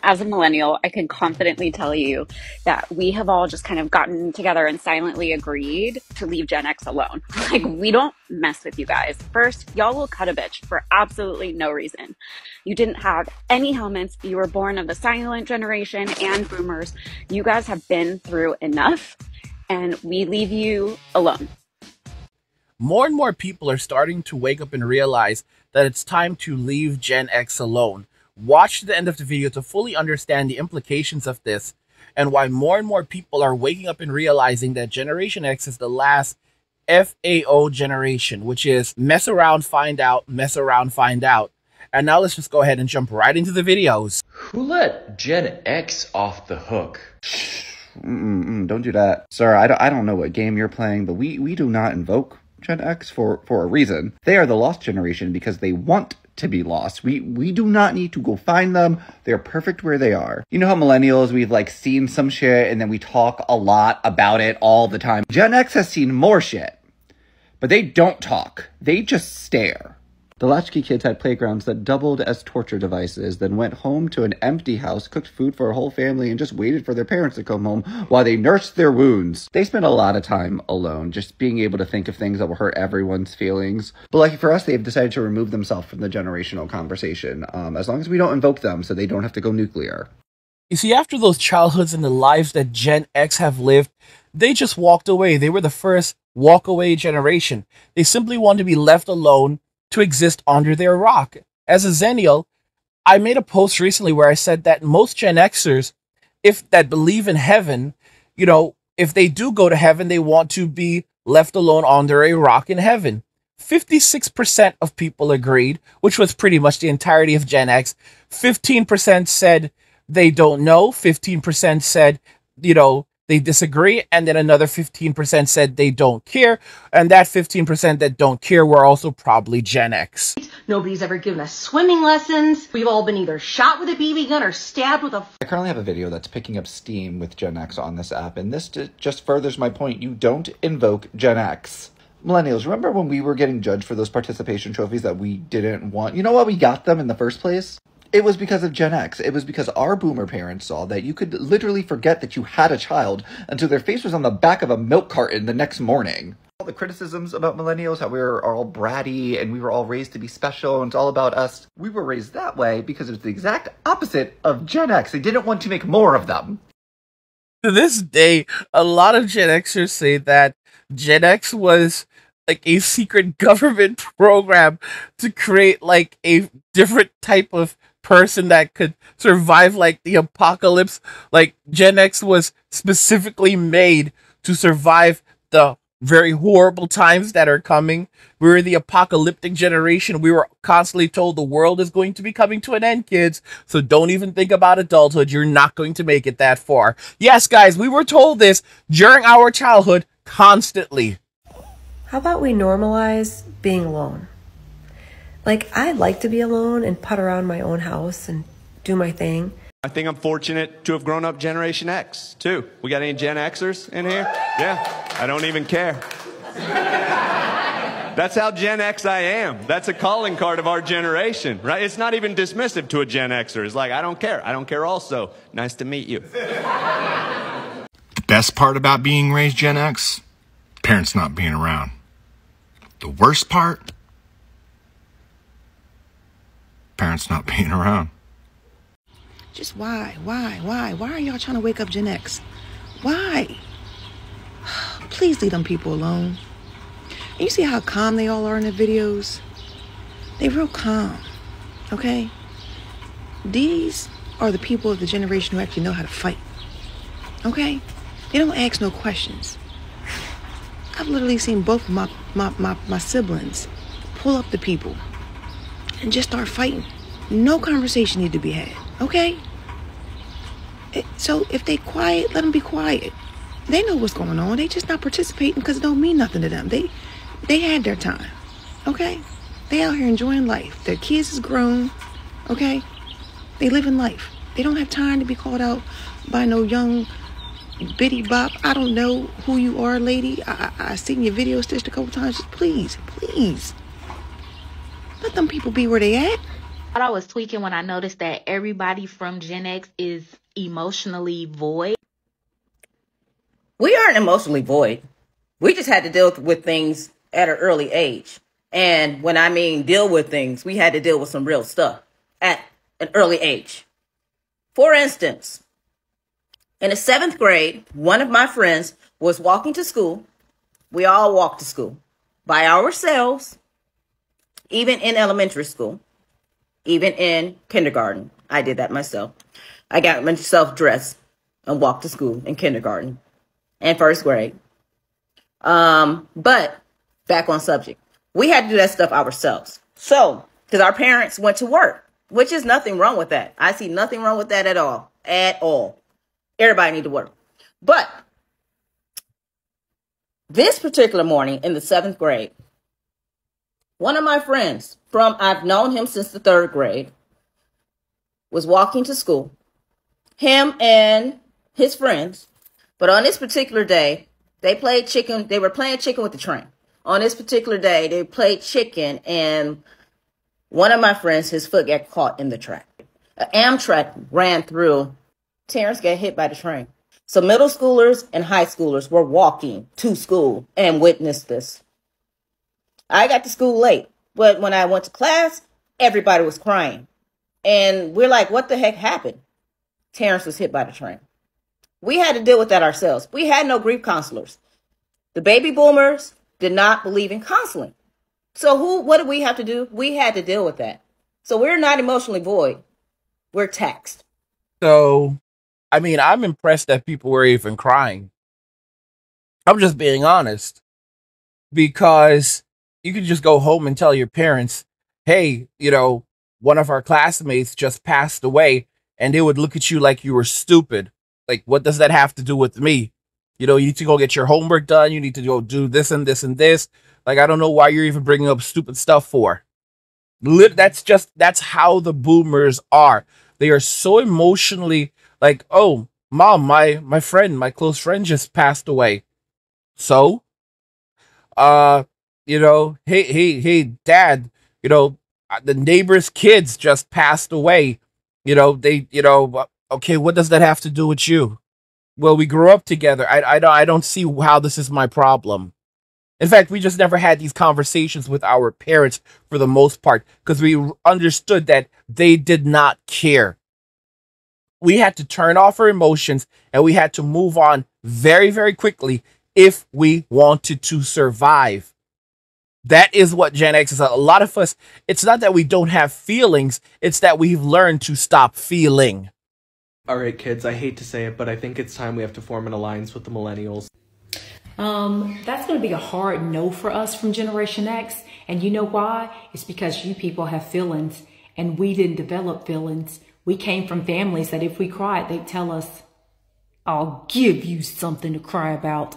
as a millennial, I can confidently tell you that we have all just kind of gotten together and silently agreed to leave Gen X alone. Like, we don't mess with you guys. First, y'all will cut a bitch for absolutely no reason. You didn't have any helmets. You were born of the silent generation and boomers. You guys have been through enough, and we leave you alone. More and more people are starting to wake up and realize that it's time to leave Gen X alone. Watch to the end of the video to fully understand the implications of this and why more and more people are waking up and realizing that Generation X is the last FAO generation, which is mess around, find out, mess around, find out. And now let's just go ahead and jump right into the videos. Who let Gen X off the hook? Don't do that. Sir, I don't know what game you're playing, but we do not invoke Gen X for a reason. They are the lost generation because they want to be lost. We do not need to go find them. They're perfect where they are. You know how millennials, we've like seen some shit and then we talk a lot about it all the time. Gen X has seen more shit, but they don't talk. They just stare. The Latchkey kids had playgrounds that doubled as torture devices, then went home to an empty house, cooked food for a whole family, and just waited for their parents to come home while they nursed their wounds. They spent a lot of time alone, just being able to think of things that will hurt everyone's feelings. But lucky for us, they've decided to remove themselves from the generational conversation, as long as we don't invoke them so they don't have to go nuclear. You see, after those childhoods and the lives that Gen X have lived, they just walked away. They were the first walk-away generation. They simply want to be left alone to exist under their rock. As a Zennial, I made a post recently where I said that most Gen Xers, that believe in heaven, you know, if they do go to heaven, they want to be left alone under a rock in heaven. 56% of people agreed, which was pretty much the entirety of Gen X. 15% said they don't know. 15% said, you know, they disagree, and then another 15% said they don't care, and that 15% that don't care were also probably Gen X. Nobody's ever given us swimming lessons. We've all been either shot with a BB gun or stabbed with a... I currently have a video that's picking up steam with Gen X on this app, and this just furthers my point. You don't invoke Gen X. Millennials, remember when we were getting judged for those participation trophies that we didn't want? You know why we got them in the first place? It was because of Gen X. It was because our boomer parents saw that you could literally forget that you had a child until their face was on the back of a milk carton the next morning. All the criticisms about millennials, how we were all bratty and we were all raised to be special and it's all about us. We were raised that way because it's the exact opposite of Gen X. They didn't want to make more of them. To this day, a lot of Gen Xers say that Gen X was like a secret government program to create like a different type of person that could survive like the apocalypse. Like Gen X was specifically made to survive the very horrible times that are coming. We were the apocalyptic generation. We were constantly told the world is going to be coming to an end, kids. So don't even think about adulthood. You're not going to make it that far. Yes, guys, we were told this during our childhood constantly. How about we normalize being alone? Like, I like to be alone and putt around my own house and do my thing. I think I'm fortunate to have grown up Generation X, too. We got any Gen Xers in here? Yeah, I don't even care. That's how Gen X I am. That's a calling card of our generation, right? It's not even dismissive to a Gen Xer. It's like, I don't care. I don't care also. Nice to meet you. The best part about being raised Gen X? Parents not being around. The worst part? Parents not being around. Just why are y'all trying to wake up Gen X? Why? Please leave them people alone. And you see how calm they all are in the videos? They real calm, okay? These are the people of the generation who actually know how to fight, okay? They don't ask no questions. I've literally seen both of my siblings pull up the people and just start fighting. No conversation need to be had, okay? So if they quiet, let them be quiet. They know what's going on. They just not participating because it don't mean nothing to them. They had their time, okay? They out here enjoying life. Their kids is grown, okay? They living life. They don't have time to be called out by no young bitty bop. I don't know who you are, lady. I seen your video stitched a couple times. Just please, let them people be where they at. I was tweaking when I noticed that everybody from Gen X is emotionally void. We aren't emotionally void. We just had to deal with things at an early age. And when I mean deal with things, we had to deal with some real stuff at an early age. For instance, in the 7th grade, one of my friends was walking to school. We all walked to school by ourselves, even in elementary school, even in kindergarten. I did that myself. I got myself dressed and walked to school in kindergarten and 1st grade. But back on subject, we had to do that stuff ourselves. So, because our parents went to work, which is nothing wrong with that. I see nothing wrong with that at all. At all. Everybody need to work. But this particular morning in the 7th grade, one of my friends I've known him since the 3rd grade, was walking to school. Him and his friends. But on this particular day, they played chicken. They were playing chicken with the train. On this particular day, they played chicken, and one of my friends, his foot got caught in the track. An Amtrak ran through. Terrence got hit by the train. So middle schoolers and high schoolers were walking to school and witnessed this. I got to school late, but when I went to class, everybody was crying. And we're like, what the heck happened? Terrence was hit by the train. We had to deal with that ourselves. We had no grief counselors. The baby boomers did not believe in counseling. So what did we have to do? We had to deal with that. So we're not emotionally void. We're taxed. So, I mean, I'm impressed that people were even crying. I'm just being honest. Because you could just go home and tell your parents, hey, one of our classmates just passed away, and they would look at you like you were stupid. Like, what does that have to do with me? You need to go get your homework done. You need to go do this and this and this. Like, I don't know why you're even bringing up stupid stuff for. That's how the boomers are. They are so emotionally like, oh, mom, my close friend just passed away. So, hey, dad, the neighbor's kids just passed away. Okay, what does that have to do with you? Well, we grew up together. I don't see how this is my problem. In fact, we just never had these conversations with our parents for the most part because we understood that they did not care. We had to turn off our emotions and we had to move on very, very quickly if we wanted to survive. That is what Gen X is. A lot of us, it's not that we don't have feelings, it's that we've learned to stop feeling. All right, kids, I hate to say it, but I think it's time we have to form an alliance with the Millennials. That's going to be a hard no for us from Generation X. And you know why? It's because you people have feelings and we didn't develop feelings. We came from families that if we cried, they'd tell us, I'll give you something to cry about.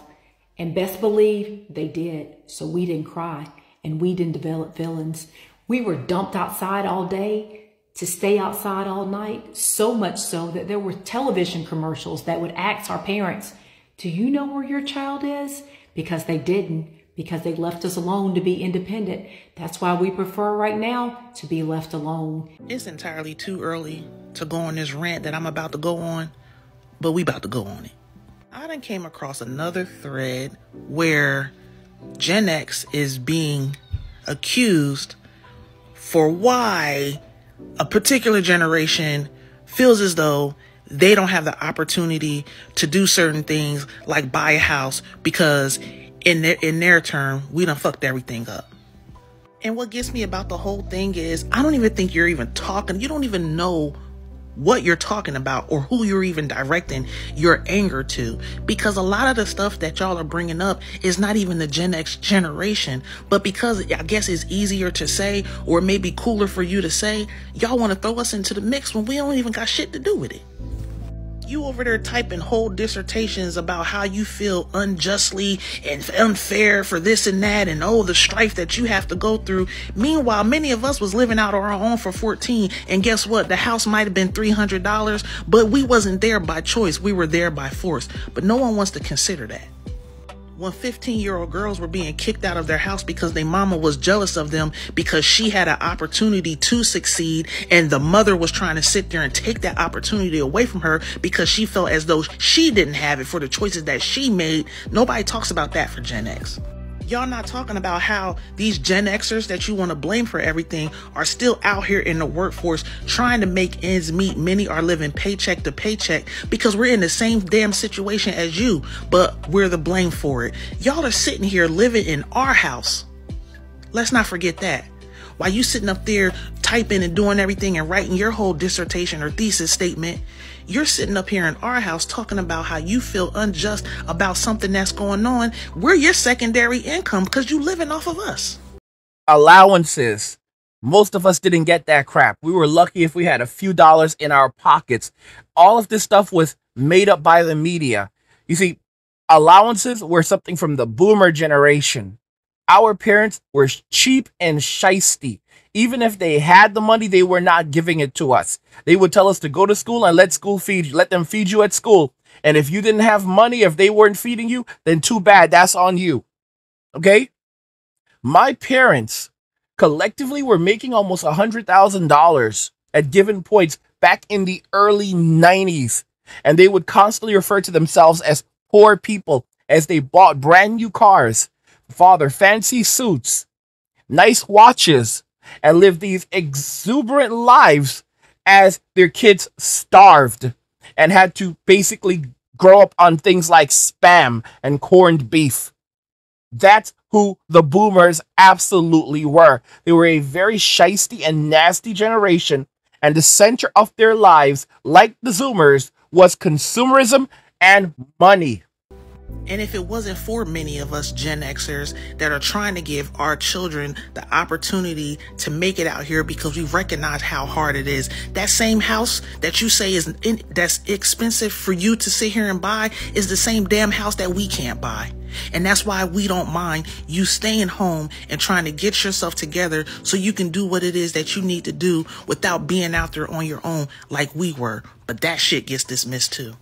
And best believe they did. So we didn't cry and we didn't develop feelings. We were dumped outside all day to stay outside all night. So much so that there were television commercials that would ask our parents, do you know where your child is? Because they didn't, because they left us alone to be independent. That's why we prefer right now to be left alone. It's entirely too early to go on this rant that I'm about to go on, but we about to go on it. I done came across another thread where Gen X is being accused for why a particular generation feels as though they don't have the opportunity to do certain things like buy a house because in their term, we done fucked everything up. And what gets me about the whole thing is I don't even think you're even talking. You don't even know what you're talking about or who you're even directing your anger to, because a lot of the stuff that y'all are bringing up is not even the Gen X generation, but because I guess it's easier to say or maybe cooler for you to say, y'all want to throw us into the mix when we don't even got shit to do with it. You over there typing whole dissertations about how you feel unjustly and unfair for this and that and the strife that you have to go through. Meanwhile, many of us was living out on our own for 14, and guess what? The house might have been $300, but we wasn't there by choice. We were there by force. But no one wants to consider that. when 15-year-old girls were being kicked out of their house because their mama was jealous of them because she had an opportunity to succeed, and the mother was trying to sit there and take that opportunity away from her because she felt as though she didn't have it for the choices that she made. Nobody talks about that for Gen X. Y'all not talking about how these Gen Xers that you want to blame for everything are still out here in the workforce trying to make ends meet. Many are living paycheck to paycheck because we're in the same damn situation as you, but we're the blame for it. Y'all are sitting here living in our house. Let's not forget that. While you sitting up there typing and doing everything and writing your whole dissertation or thesis statement, you're sitting up here in our house talking about how you feel unjust about something that's going on. We're your secondary income because you living off of us. Allowances. Most of us didn't get that crap. We were lucky if we had a few dollars in our pockets. All of this stuff was made up by the media. You see, allowances were something from the boomer generation. Our parents were cheap and shisty. Even if they had the money, they were not giving it to us. They would tell us to go to school and let them feed you at school. And if you didn't have money, if they weren't feeding you, then too bad, that's on you. Okay? My parents collectively were making almost $100,000 at given points back in the early 90s. And they would constantly refer to themselves as poor people as they bought brand new cars, father fancy suits, nice watches, and lived these exuberant lives as their kids starved and had to basically grow up on things like Spam and corned beef. That's who the boomers absolutely were. They were a very shisty and nasty generation, and the center of their lives, like the Zoomers, was consumerism and money. And if it wasn't for many of us Gen Xers that are trying to give our children the opportunity to make it out here because we recognize how hard it is, that same house that you say that's expensive for you to sit here and buy is the same damn house that we can't buy. And that's why we don't mind you staying home and trying to get yourself together so you can do what it is that you need to do without being out there on your own like we were. But that shit gets dismissed too.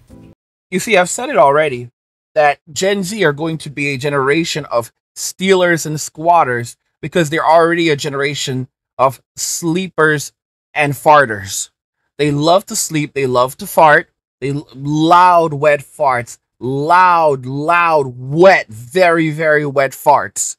You see, I've said it already, that Gen Z are going to be a generation of stealers and squatters because they're already a generation of sleepers and farters. They love to sleep. They love to fart. Loud, wet farts. Loud, wet, very, very wet farts.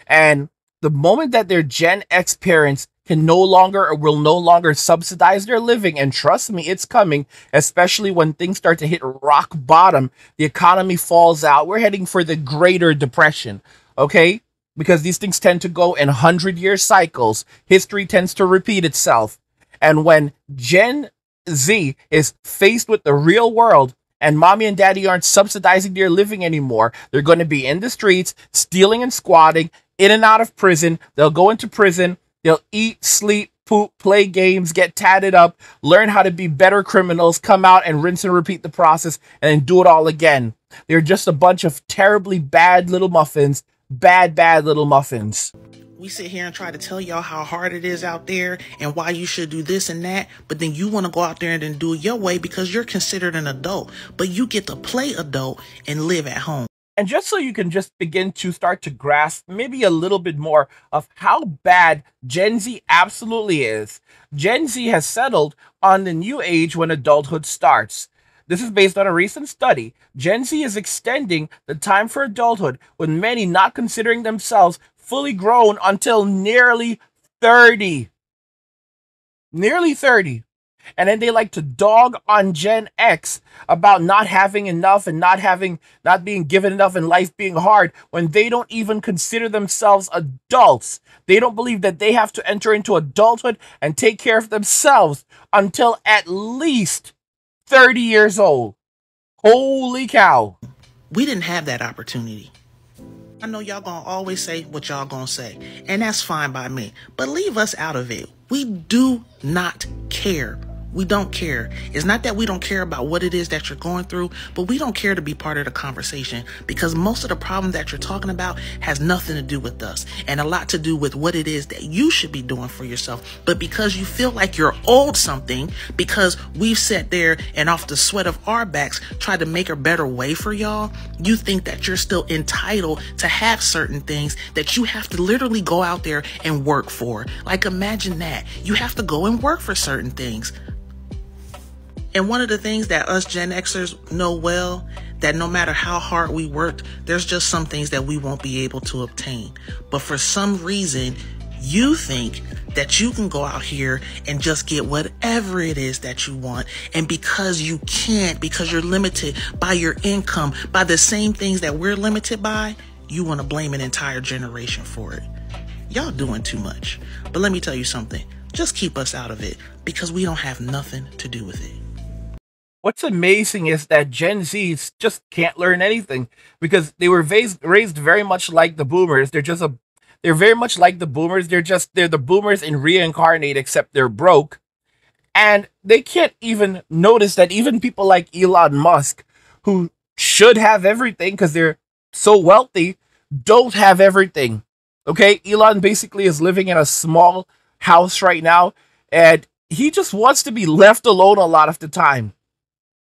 And the moment that their Gen X parents can no longer or will no longer subsidize their living, and trust me, it's coming, especially when things start to hit rock bottom, the economy falls out. We're heading for the Greater Depression, okay? Because these things tend to go in 100-year cycles. History tends to repeat itself. And when Gen Z is faced with the real world, and mommy and daddy aren't subsidizing their living anymore, they're going to be in the streets, stealing and squatting, in and out of prison. They'll go into prison. They'll eat, sleep, poop, play games, get tatted up, learn how to be better criminals, come out and rinse and repeat the process, and then do it all again. They're just a bunch of terribly bad little muffins. Bad little muffins. We sit here and try to tell y'all how hard it is out there and why you should do this and that, but then you want to go out there and then do it your way because you're considered an adult, but you get to play adult and live at home. And just so you can just begin to start to grasp maybe a little bit more of how bad Gen Z absolutely is, Gen Z has settled on the new age when adulthood starts. This is based on a recent study. Gen Z is extending the time for adulthood, with many not considering themselves fully grown until nearly 30. Nearly 30. And then they like to dog on Gen X about not having enough and not being given enough and life being hard when they don't even consider themselves adults. They don't believe that they have to enter into adulthood and take care of themselves until at least 30 years old. Holy cow. We didn't have that opportunity. I know y'all gonna always say what y'all gonna say, and that's fine by me, but leave us out of it. We do not care We don't care. It's not that we don't care about what it is that you're going through, but we don't care to be part of the conversation because most of the problem that you're talking about has nothing to do with us and a lot to do with what it is that you should be doing for yourself. But because you feel like you're owed something, because we've sat there and off the sweat of our backs tried to make a better way for y'all, you think that you're still entitled to have certain things that you have to literally go out there and work for. Like, imagine that. You have to go and work for certain things. And one of the things that us Gen Xers know well, that no matter how hard we worked, there's just some things that we won't be able to obtain. But for some reason, you think that you can go out here and just get whatever it is that you want. And because you can't, because you're limited by your income, by the same things that we're limited by, you want to blame an entire generation for it. Y'all doing too much. But let me tell you something. Just keep us out of it because we don't have nothing to do with it. What's amazing is that Gen Zs just can't learn anything because they were raised very much like the boomers. They're very much like the boomers. They're the boomers in reincarnate, except they're broke. And they can't even notice that even people like Elon Musk, who should have everything because they're so wealthy, don't have everything. Okay? Elon basically is living in a small house right now, and he just wants to be left alone a lot of the time.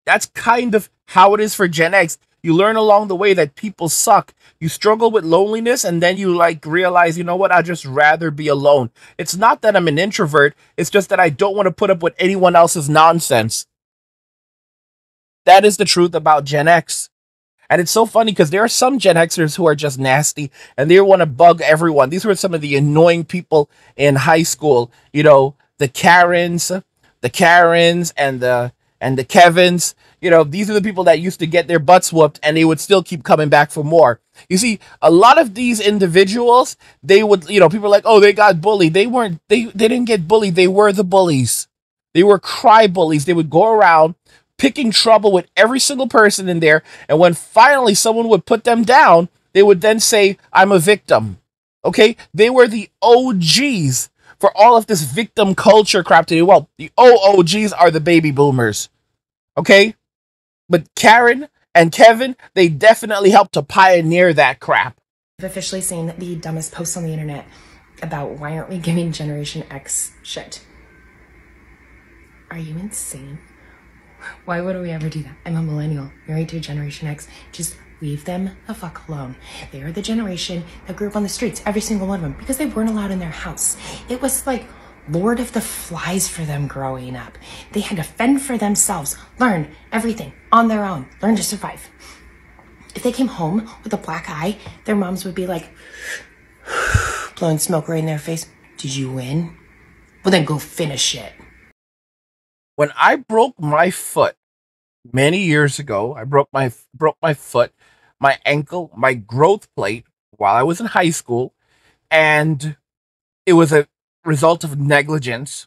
That's kind of how it is for Gen X. You learn along the way that people suck. You struggle with loneliness, and then you realize, you know what, I'd just rather be alone. It's not that I'm an introvert. It's just that I don't want to put up with anyone else's nonsense. That is the truth about Gen X. And it's so funny because there are some Gen Xers who are just nasty and they want to bug everyone. These were some of the annoying people in high school. You know, the Karens and the Kevins. You know, these are the people that used to get their butts whooped and they would still keep coming back for more. You see, a lot of these individuals, they would, you know, people are like, oh, they got bullied. They didn't get bullied. They were the bullies. They were cry bullies. They would go around picking trouble with every single person in there. And when finally someone would put them down, they would then say, I'm a victim. Okay? They were the OGs for all of this victim culture crap today. Well, the OGs are the baby boomers. Okay? But Karen and Kevin, they definitely helped to pioneer that crap. I've officially seen the dumbest posts on the internet about why aren't we giving Generation X shit. Are you insane? Why would we ever do that? I'm a millennial, married to Generation X. Just leave them the fuck alone. They are the generation that grew up on the streets, every single one of them, because they weren't allowed in their house. It was like Lord of the Flies for them growing up. They had to fend for themselves, learn everything on their own, learn to survive. If they came home with a black eye, their moms would be like, blowing smoke right in their face. Did you win? Well, then go finish it. When I broke my foot many years ago, I broke my foot, my ankle, my growth plate while I was in high school, and it was a result of negligence.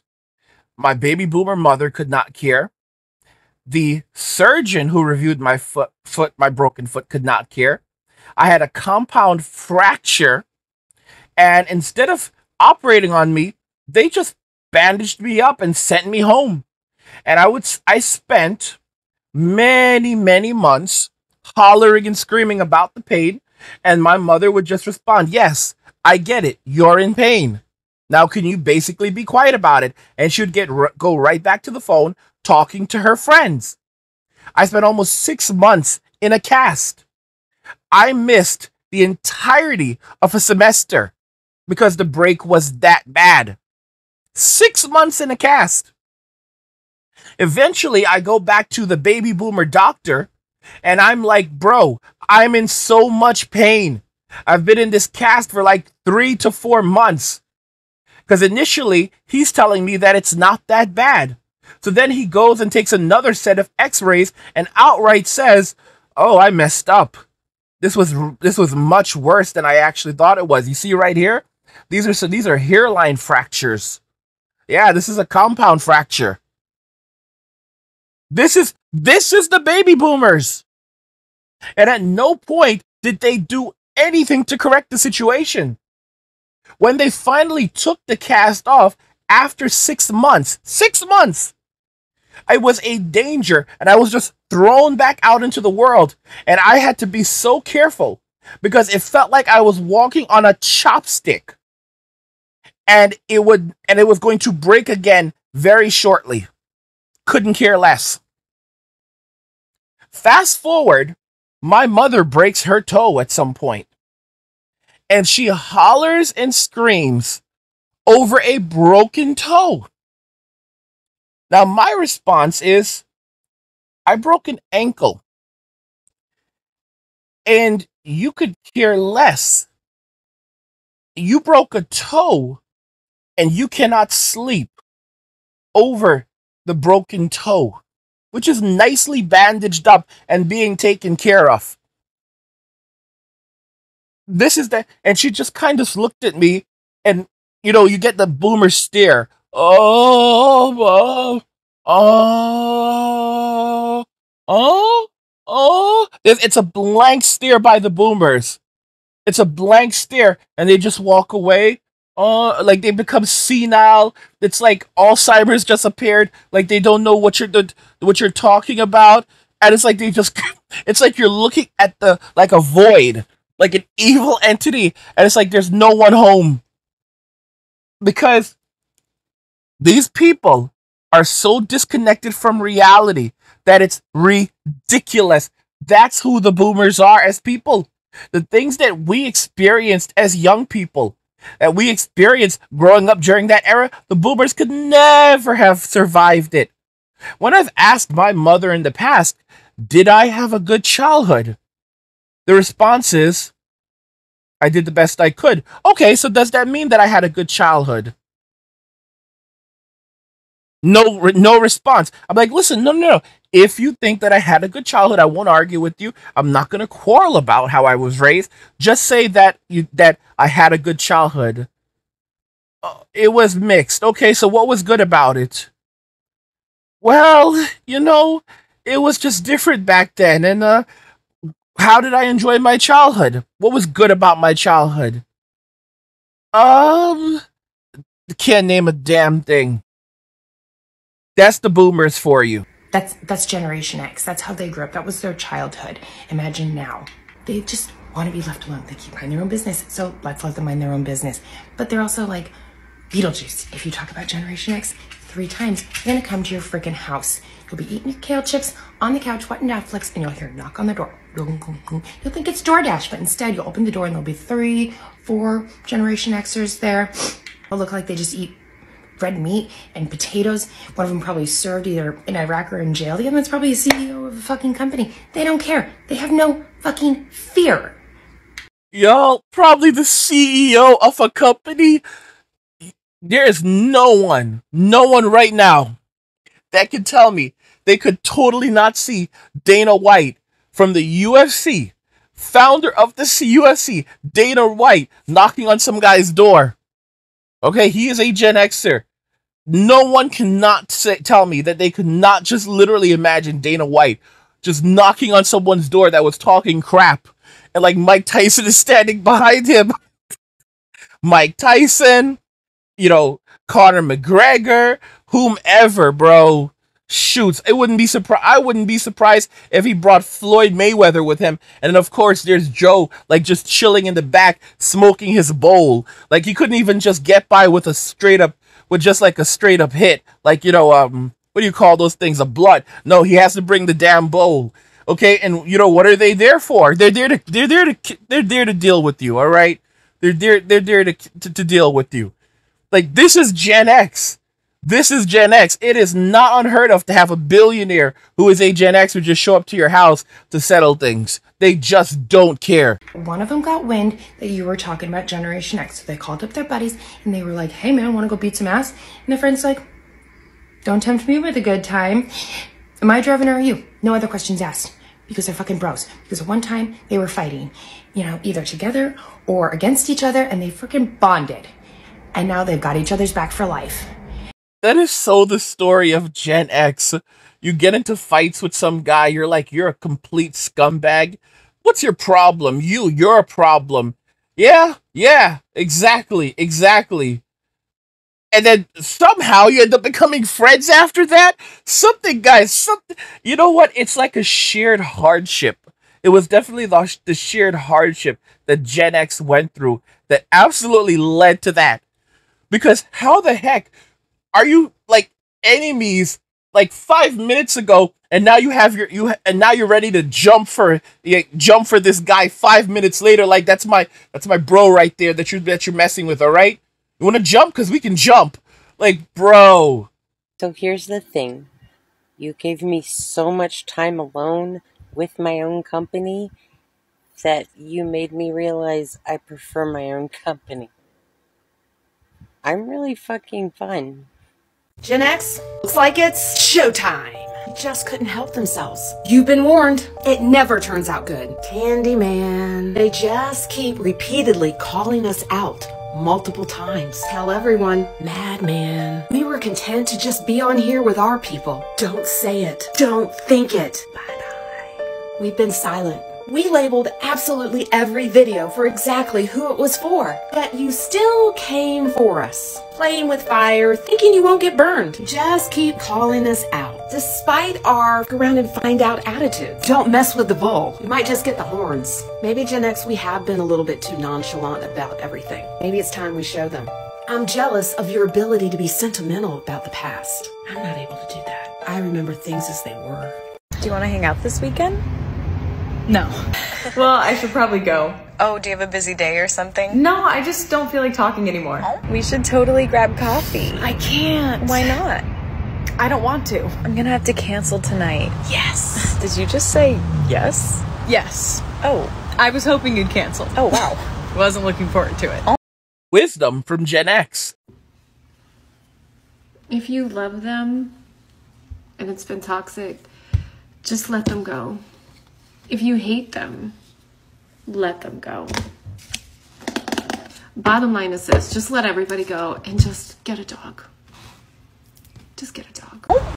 My baby boomer mother could not care. The surgeon who reviewed my my broken foot could not care. I had a compound fracture, and instead of operating on me, they just bandaged me up and sent me home. And I spent many, many months hollering and screaming about the pain, and my mother would just respond, yes, I get it, you're in pain. Now can you basically be quiet about it? And she would go right back to the phone talking to her friends. I spent almost 6 months in a cast. I missed the entirety of a semester because the break was that bad. 6 months in a cast. Eventually, I go back to the baby boomer doctor, and I'm like, bro, I'm in so much pain. I've been in this cast for like 3 to 4 months. Because initially, he's telling me that it's not that bad. So then he goes and takes another set of x-rays and outright says, oh, I messed up. This was much worse than I actually thought it was. You see right here? These are hairline fractures. Yeah, this is a compound fracture. This is the baby boomers. And at no point did they do anything to correct the situation. When they finally took the cast off after 6 months, I was a danger, and I was just thrown back out into the world. And I had to be so careful because it felt like I was walking on a chopstick, and it was going to break again very shortly. Couldn't care less. Fast forward, my mother breaks her toe at some point, and she hollers and screams over a broken toe. Now, my response is, I broke an ankle, and you could care less. You broke a toe, and you cannot sleep over the broken toe, which is nicely bandaged up and being taken care of. This is that. And she just kind of looked at me, and, you get the boomer stare. Oh, oh, oh, oh. It's a blank stare by the boomers. It's a blank stare, and they just walk away. Like they become senile. It's like Alzheimer's just appeared. Like they don't know what you're talking about, and it's like they just. It's like you're looking at like a void, like an evil entity, and it's like there's no one home because these people are so disconnected from reality that it's ridiculous. That's who the boomers are as people. The things that we experienced as young people, that we experienced growing up during that era, the boomers could never have survived it. When I've asked my mother in the past, did I have a good childhood? The response is, I did the best I could. Okay, so does that mean that I had a good childhood? No response. I'm like, listen, no. If you think that I had a good childhood, I won't argue with you. I'm not going to quarrel about how I was raised. Just say that I had a good childhood. It was mixed. Okay, so what was good about it? Well, it was just different back then. And how did I enjoy my childhood? What was good about my childhood? Can't name a damn thing. That's the boomers for you. That's Generation X. That's how they grew up. That was their childhood. Imagine now. They just want to be left alone. They keep minding their own business. So let's let them mind their own business. But they're also like Beetlejuice. If you talk about Generation X 3 times, they're going to come to your freaking house. You'll be eating your kale chips on the couch, watching Netflix, and you'll hear a knock on the door. You'll think it's DoorDash, but instead you'll open the door and there'll be 3, 4 Generation Xers there. They'll look like they just eat red meat and potatoes. One of them probably served either in Iraq or in jail. The other one's probably a CEO of a fucking company. They don't care. They have no fucking fear. Y'all, probably the CEO of a company. There is no one right now that can tell me they could totally not see Dana White from the UFC, founder of the UFC, Dana White, knocking on some guy's door. Okay, he is a Gen Xer. No one cannot tell me that they could not just literally imagine Dana White just knocking on someone's door that was talking crap, and like Mike Tyson is standing behind him. Mike Tyson, Conor McGregor, whomever, bro. Shoots. I wouldn't be surprised if he brought Floyd Mayweather with him. And then of course there's Joe, like just chilling in the back, smoking his bowl. Like he couldn't even just get by with a straight up hit. Like, what do you call those things? A blunt. No, he has to bring the damn bowl. Okay, and what are they there for? They're there to deal with you, all right? They're there to deal with you. Like, this is Gen X. This is Gen X. It is not unheard of to have a billionaire who is a Gen X who just show up to your house to settle things. They just don't care. One of them got wind that you were talking about Generation X. So they called up their buddies and they were like, hey man, want to go beat some ass? And the friend's like, don't tempt me with a good time. Am I driving or are you? No other questions asked. Because they're fucking bros. Because at one time they were fighting, either together or against each other, and they freaking bonded. And now they've got each other's back for life. That is so the story of Gen X. You get into fights with some guy, you're like, you're a complete scumbag. What's your problem? You're a problem. Yeah, exactly. and then somehow you end up becoming friends after that. Something, guys, something. You know what? It's like a shared hardship. It was definitely the shared hardship that Gen X went through that absolutely led to that. Because how the heck are you like enemies like 5 minutes ago, and now you have and now you're ready to jump for this guy 5 minutes later? Like that's my bro right there that you're messing with. All right, you want to jump because we can jump. Like, bro. So here's the thing: you gave me so much time alone with my own company that you made me realize I prefer my own company. I'm really fucking fun. Gen X, looks like it's showtime. Just couldn't help themselves. You've been warned. It never turns out good. Candyman. They just keep repeatedly calling us out multiple times. Tell everyone, madman. We were content to just be on here with our people. Don't say it. Don't think it. Bye-bye. We've been silent. We labeled absolutely every video for exactly who it was for, but you still came for us. Playing with fire, thinking you won't get burned. Just keep calling us out, despite our go around and find out attitude. Don't mess with the bull. You might just get the horns. Maybe Gen X, we have been a little bit too nonchalant about everything. Maybe it's time we show them. I'm jealous of your ability to be sentimental about the past. I'm not able to do that. I remember things as they were. Do you want to hang out this weekend? No. Well, I should probably go. Oh, do you have a busy day or something? No, I just don't feel like talking anymore. We should totally grab coffee. I can't. Why not? I don't want to. I'm gonna have to cancel tonight. Yes. Did you just say yes? Yes. Oh. I was hoping you'd cancel. Oh, wow. Wasn't looking forward to it. Wisdom from Gen X. If you love them and it's been toxic, just let them go. If you hate them, let them go. Bottom line is this: just let everybody go and just get a dog. Just get a dog.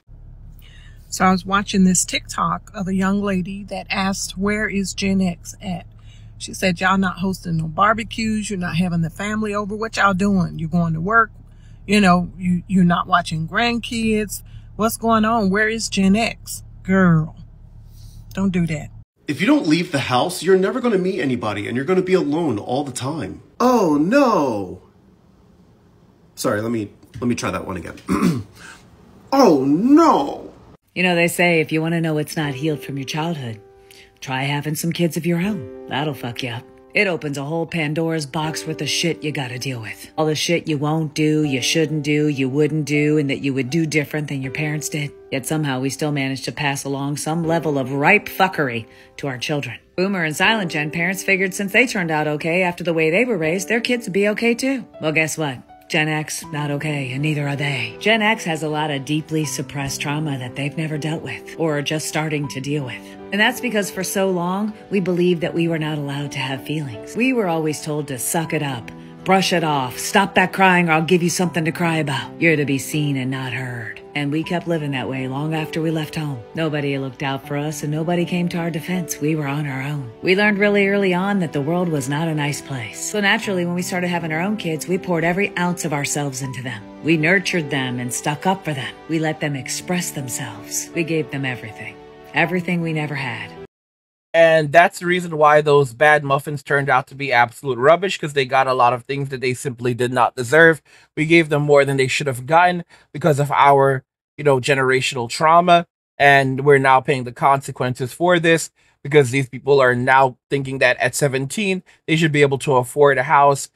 So I was watching this TikTok of a young lady that asked, where is Gen X at? She said, y'all not hosting no barbecues. You're not having the family over. What y'all doing? You're going to work. You know, you're not watching grandkids. What's going on? Where is Gen X? Girl, don't do that. If you don't leave the house, you're never going to meet anybody and you're going to be alone all the time. Oh, no. Sorry, let me try that one again. Oh, no. You know, they say if you want to know what's not healed from your childhood, try having some kids of your own. That'll fuck you up. It opens a whole Pandora's box worth of shit you gotta deal with. All the shit you won't do, you shouldn't do, you wouldn't do, and that you would do different than your parents did. Yet somehow we still manage to pass along some level of ripe fuckery to our children. Boomer and Silent Gen parents figured since they turned out okay after the way they were raised, their kids would be okay too. Well, guess what? Gen X, not okay, and neither are they. Gen X has a lot of deeply suppressed trauma that they've never dealt with, or are just starting to deal with. And that's because for so long, we believed that we were not allowed to have feelings. We were always told to suck it up, brush it off, stop that crying or I'll give you something to cry about. You're to be seen and not heard. And we kept living that way long after we left home. Nobody looked out for us and nobody came to our defense. We were on our own. We learned really early on that the world was not a nice place. So naturally, when we started having our own kids, we poured every ounce of ourselves into them. We nurtured them and stuck up for them. We let them express themselves. We gave them everything. Everything we never had. And that's the reason why those bad muffins turned out to be absolute rubbish, because they got a lot of things that they simply did not deserve. We gave them more than they should have gotten because of our, generational trauma. And we're now paying the consequences for this because these people are now thinking that at 17, they should be able to afford a house,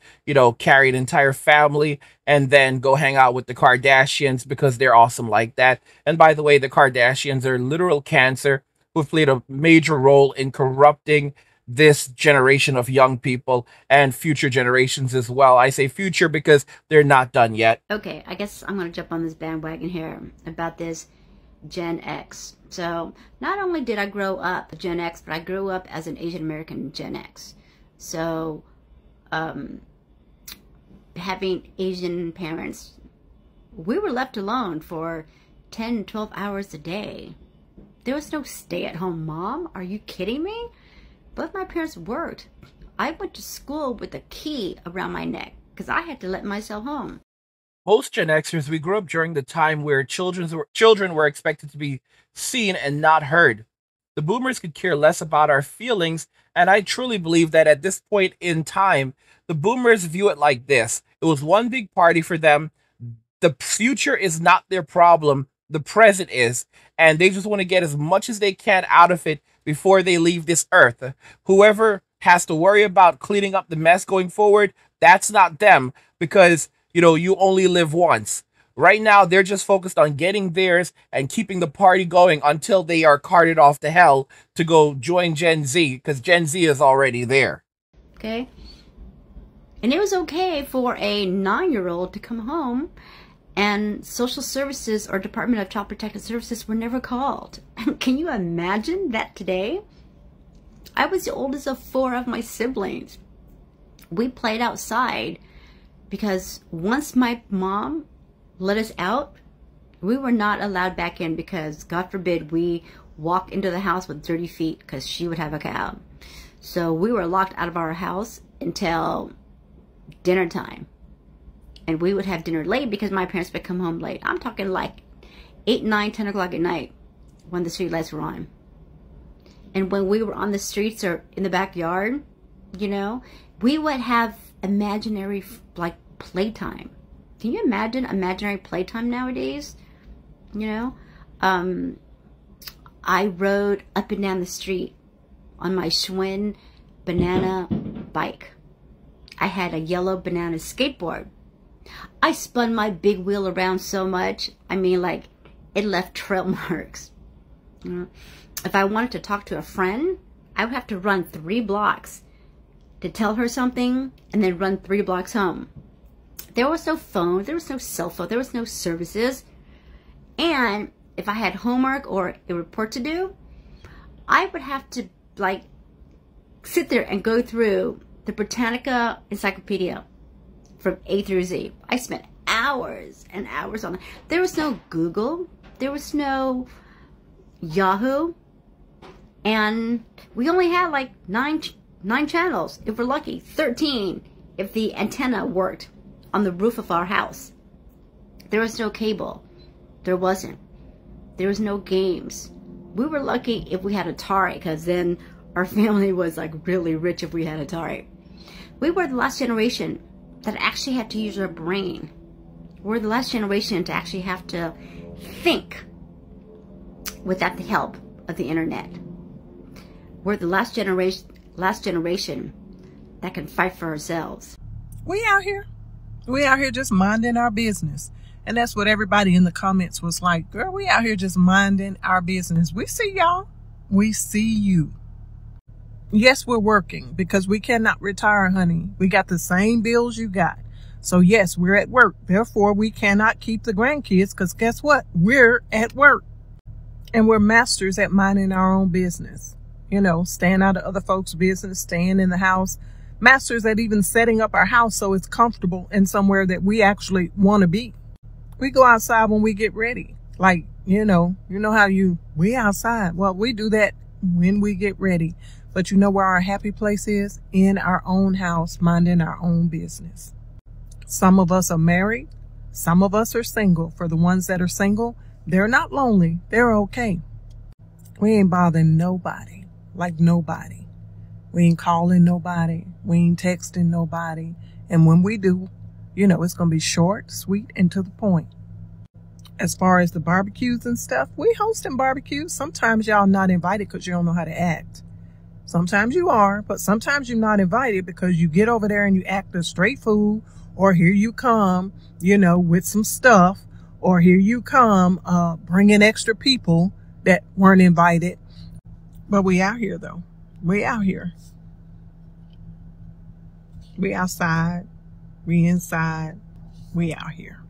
carry an entire family, and then go hang out with the Kardashians because they're awesome like that. And by the way, the Kardashians are literal cancer who've played a major role in corrupting this generation of young people and future generations as well. I say future because they're not done yet. Okay, I guess I'm going to jump on this bandwagon here about this Gen X. So not only did I grow up Gen X, but I grew up as an Asian American Gen X. So having Asian parents, we were left alone for 10, 12 hours a day. There was no stay-at-home mom. Are you kidding me? Both my parents worked. I went to school with a key around my neck because I had to let myself home. Most Gen Xers, we grew up during the time where children were expected to be seen and not heard. The boomers could care less about our feelings, and I truly believe that at this point in time, the boomers view it like this. It was one big party for them. The future is not their problem, the present is, and they just want to get as much as they can out of it before they leave this earth. Whoever has to worry about cleaning up the mess going forward, that's not them, because you only live once. Right now, they're just focused on getting theirs and keeping the party going until they are carted off to hell to go join Gen Z, because Gen Z is already there. Okay? And it was okay for a 9-year-old to come home and social services or Department of Child Protective Services were never called. Can you imagine that today? I was the oldest of 4 of my siblings. We played outside because once my mom let us out, we were not allowed back in because, God forbid, we walk into the house with dirty feet because she would have a cow. So we were locked out of our house until dinner time. And we would have dinner late because my parents would come home late. I'm talking like 8, 9, 10 o'clock at night when the street lights were on. And when we were on the streets or in the backyard, we would have imaginary like playtime. Can you imagine imaginary playtime nowadays? I rode up and down the street on my Schwinn banana bike. I had a yellow banana skateboard. I spun my big wheel around so much, like it left trail marks. If I wanted to talk to a friend, I would have to run 3 blocks to tell her something and then run 3 blocks home. There was no phone, there was no cell phone, there was no services. And if I had homework or a report to do, I would have to sit there and go through the Britannica Encyclopedia from A through Z. I spent hours and hours on it. There was no Google, there was no Yahoo, and we only had 9 channels, if we're lucky, 13 if the antenna worked on the roof of our house. There was no cable. There wasn't. There was no games. We were lucky if we had Atari, because then our family was really rich if we had Atari. We were the last generation that actually had to use our brain. We're the last generation to actually have to think without the help of the internet. We're the last generation that can fight for ourselves. We out here just minding our business. And that's what everybody in the comments was like, girl, we out here just minding our business. We see y'all. We see you. Yes, we're working because we cannot retire, honey. We got the same bills you got. So yes, we're at work. Therefore, we cannot keep the grandkids because guess what? We're at work. And we're masters at minding our own business. Staying out of other folks' business, staying in the house. Masters at even setting up our house so it's comfortable and somewhere that we actually want to be. We go outside when we get ready. We outside. Well, we do that when we get ready. But you know where our happy place is? In our own house, minding our own business. Some of us are married. Some of us are single. For the ones that are single, they're not lonely. They're okay. We ain't bothering nobody. Nobody. We ain't calling nobody. We ain't texting nobody. And when we do, it's going to be short, sweet, and to the point. As far as the barbecues and stuff, we hosting barbecues. Sometimes y'all not invited because you don't know how to act. Sometimes you are, but sometimes you're not invited because you get over there and you act a straight fool, or here you come, with some stuff, or here you come, bringing extra people that weren't invited. But we out here though. We out here. We outside. We inside. We out here.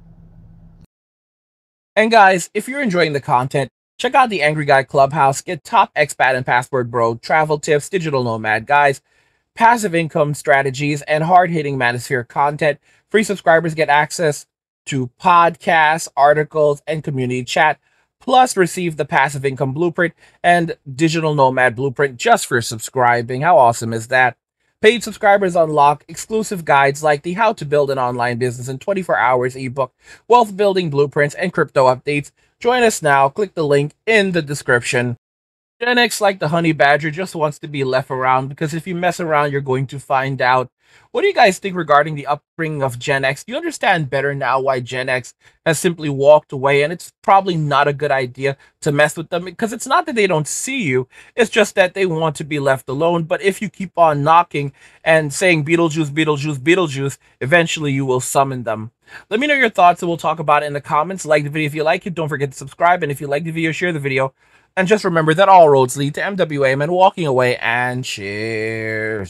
And guys, if you're enjoying the content, check out the Angry Guy Clubhouse. Get top expat and passport bro, travel tips, digital nomad guys, passive income strategies, and hard-hitting manosphere content. Free subscribers get access to podcasts, articles, and community chat. Plus, receive the passive income blueprint and digital nomad blueprint just for subscribing. How awesome is that? Paid subscribers unlock exclusive guides like the How to Build an Online Business in 24 Hours ebook, wealth building blueprints, and crypto updates. Join us now. Click the link in the description. Gen X, like the honey badger, just wants to be left around because if you mess around, you're going to find out. What do you guys think regarding the upbringing of Gen X? Do you understand better now why Gen X has simply walked away? And it's probably not a good idea to mess with them because it's not that they don't see you. It's just that they want to be left alone. But if you keep on knocking and saying Beetlejuice, Beetlejuice, Beetlejuice, eventually you will summon them. Let me know your thoughts and we'll talk about it in the comments. Like the video if you like it. Don't forget to subscribe. And if you like the video, share the video. And just remember that all roads lead to MWAM and walking away, and cheers.